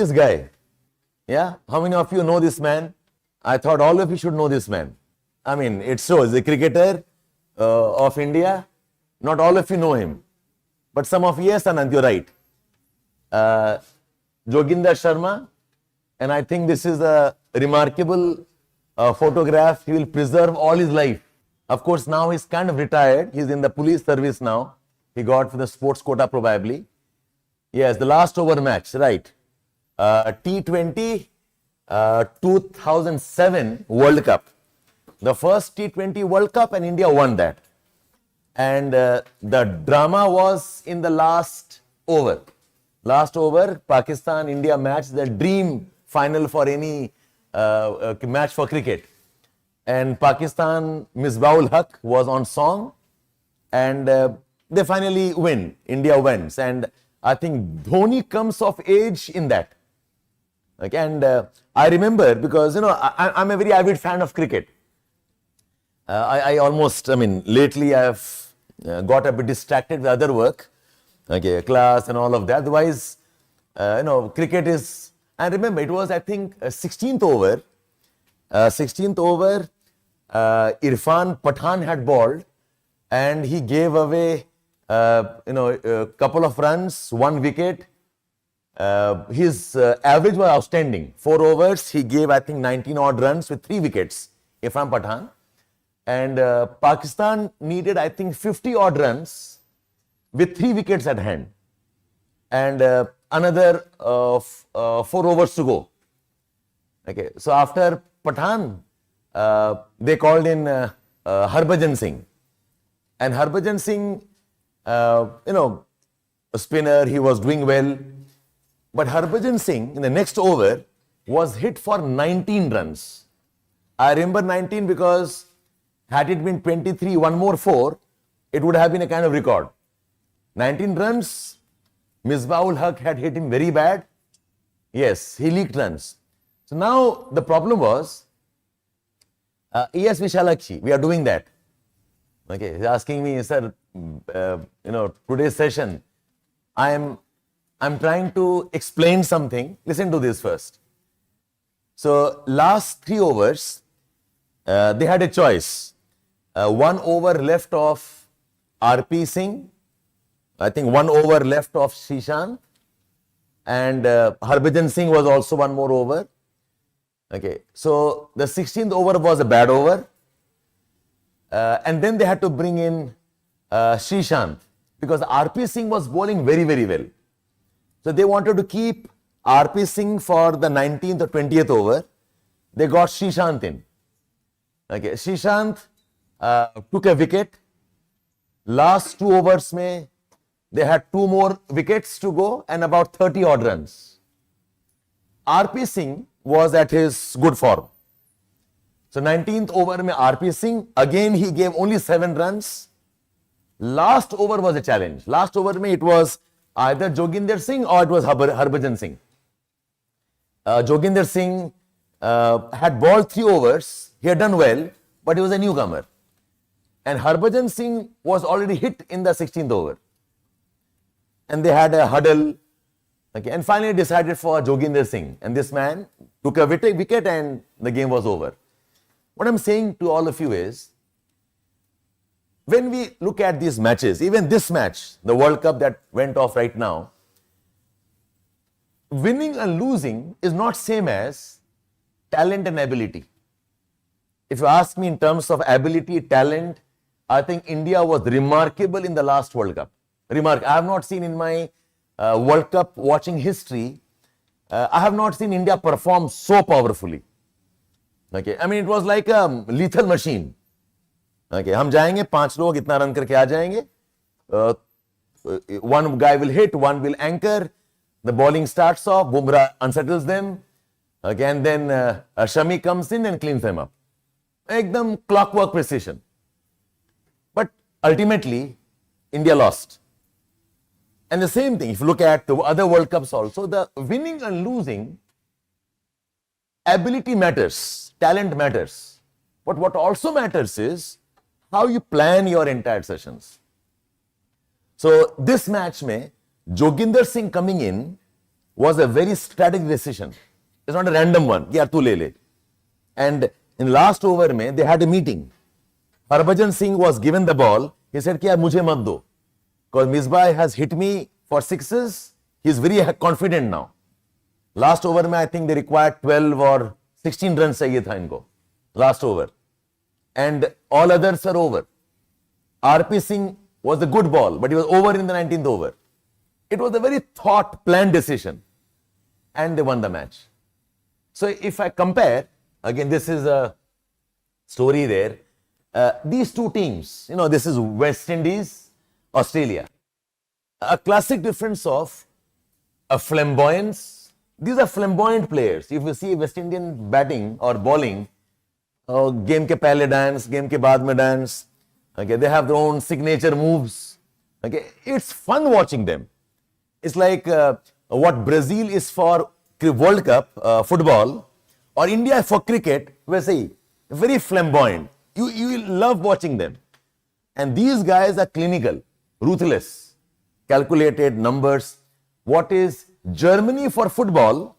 this guy? Yeah, how many of you know this man? I thought all of you should know this man. I mean, it shows the cricketer of India. Not all of you know him, but some of you, yes, Anand, you're right. Joginder Sharma, and I think this is a remarkable photograph. He will preserve all his life. Of course, now he's kind of retired. He's in the police service now. He got for the sports quota probably. Yes, the last over match, right. T20 2007 World Cup. The first T20 World Cup, and India won that. And the drama was in the last over. Last over, Pakistan-India match, the dream final for any match for cricket. And Pakistan, Misbah-ul Haq was on song, and they finally win. India wins, and I think Dhoni comes of age in that. Okay, and I remember, because I'm a very avid fan of cricket. Lately I have got a bit distracted with other work, okay, class and all of that. Otherwise, cricket is, I remember it was, I think, 16th over. 16th over, Irfan Pathan had bowled, and he gave away, a couple of runs, 1 wicket. His average was outstanding. 4 overs, he gave, I think, 19 odd runs with 3 wickets, Irfan Pathan. And Pakistan needed, I think, 50 odd runs with 3 wickets at hand. And another 4 overs to go. Okay, so after Pathan, they called in Harbhajan Singh. And Harbhajan Singh, a spinner, he was doing well. But Harbhajan Singh, in the next over, was hit for 19 runs. I remember 19 because had it been 23, 1 more 4, it would have been a kind of record. 19 runs, Misbah-ul Haq had hit him very bad. Yes, he leaked runs. So now the problem was, yes, Vishalakshi, we are doing that. Okay, he's asking me, sir, today's session, I'm trying to explain something. Listen to this first. So last 3 overs, they had a choice. 1 over left of R.P. Singh, I think 1 over left of Srishant, and Harbhajan Singh was also 1 more over. Okay, so the 16th over was a bad over, and then they had to bring in Srishant, because R.P. Singh was bowling very, very well. So they wanted to keep R.P. Singh for the 19th or 20th over. They got Srishant in. Okay, Srishant took a wicket. Last 2 overs mein, they had 2 more wickets to go and about 30 odd runs. R.P. Singh was at his good form. So 19th over mein R.P. Singh, again he gave only 7 runs. Last over was a challenge. Last over mein it was either Joginder Singh or it was Harbhajan Singh. Joginder Singh had bowled 3 overs. He had done well, but he was a newcomer. And Harbhajan Singh was already hit in the 16th over. And they had a huddle. Okay, and finally decided for Joginder Singh. And this man took a wicket and the game was over. What I'm saying to all of you is, when we look at these matches, even this match, the World Cup that went off right now, winning and losing is not same as talent and ability. If you ask me in terms of ability, talent, I think India was remarkable in the last World Cup. I have not seen in my World Cup watching history, I have not seen India perform so powerfully. Okay, I mean, it was like a lethal machine. Okay, हम जाएंगे 5 लोग इतना run करके आ जाएंगे. One guy will hit, one will anchor. The bowling starts off. Bumrah unsettles them. Again, then Shami comes in and cleans them up. Ekdam clockwork precision. But ultimately, India lost. And the same thing, if you look at the other World Cups also, the winning and losing, ability matters, talent matters. But what also matters is how you plan your entire sessions. So this match mein, Joginder Singh coming in was a very strategic decision. It's not a random one. Yeah, tu le le. And in last over, they had a meeting. Harbhajan Singh was given the ball. He said, "Kya mujhe mat do, because Misbah has hit me for sixes. He is very confident now." Last over, I think they required 12 or 16 runs chahiye tha inko. Last over, and all others are over. RP Singh was a good ball, but he was over in the 19th over. It was a very thought, planned decision, and they won the match. So if I compare, again, this is a story there. These two teams, this is West Indies, Australia. A classic difference of a flamboyance. These are flamboyant players. If you see West Indian batting or bowling, game ke pehle dance, game ke baad mein dance. Okay, they have their own signature moves. Okay, it's fun watching them. It's like what Brazil is for World Cup football, or India for cricket. We say very flamboyant. You will love watching them. And these guys are clinical, ruthless, calculated numbers. What is Germany for football?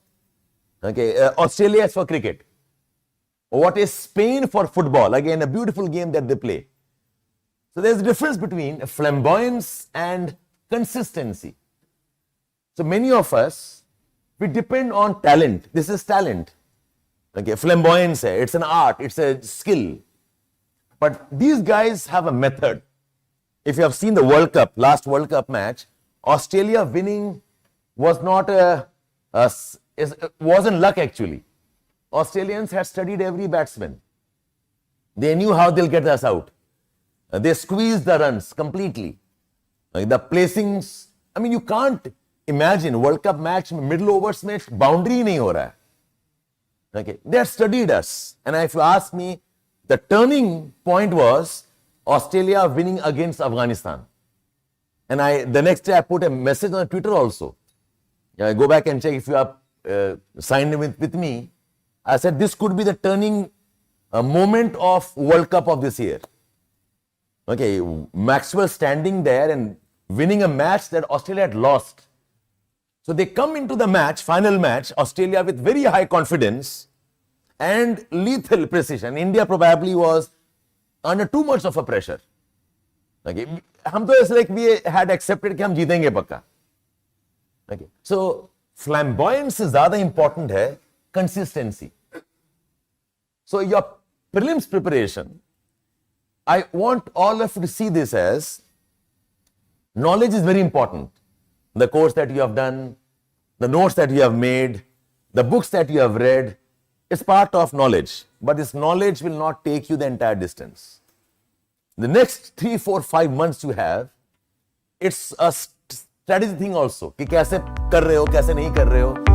Okay, Australia is for cricket. What is Spain for football? Again, a beautiful game that they play. So there's a difference between flamboyance and consistency. So many of us, we depend on talent. This is talent. Okay, flamboyance, it's an art, it's a skill. But these guys have a method. If you have seen the World Cup, last World Cup match, Australia winning was not wasn't luck actually. Australians had studied every batsman. They knew how they'll get us out. They squeezed the runs completely. The placings, you can't imagine World Cup match, middle overs match, boundary nahi ho raha hai. Okay, they had studied us. And if you ask me, the turning point was Australia winning against Afghanistan. And the next day I put a message on Twitter also. Go back and check if you are signed with me. I said this could be the turning moment of World Cup of this year. Okay, Maxwell standing there and winning a match that Australia had lost. So they come into the match, final match, Australia with very high confidence and lethal precision. India probably was under too much of a pressure. Okay, it's like we had accepted कि हम जीतेंगे पक्का. Okay, so flamboyance is ज़्यादा important है, consistency. So your prelims preparation, I want all of you to see this as knowledge is very important. The course that you have done, the notes that you have made, the books that you have read, is part of knowledge. But this knowledge will not take you the entire distance. The next 3, 4, 5 months you have, it's a strategy thing also. कि कैसे कर रहे हो, कैसे नहीं कर रहे हो.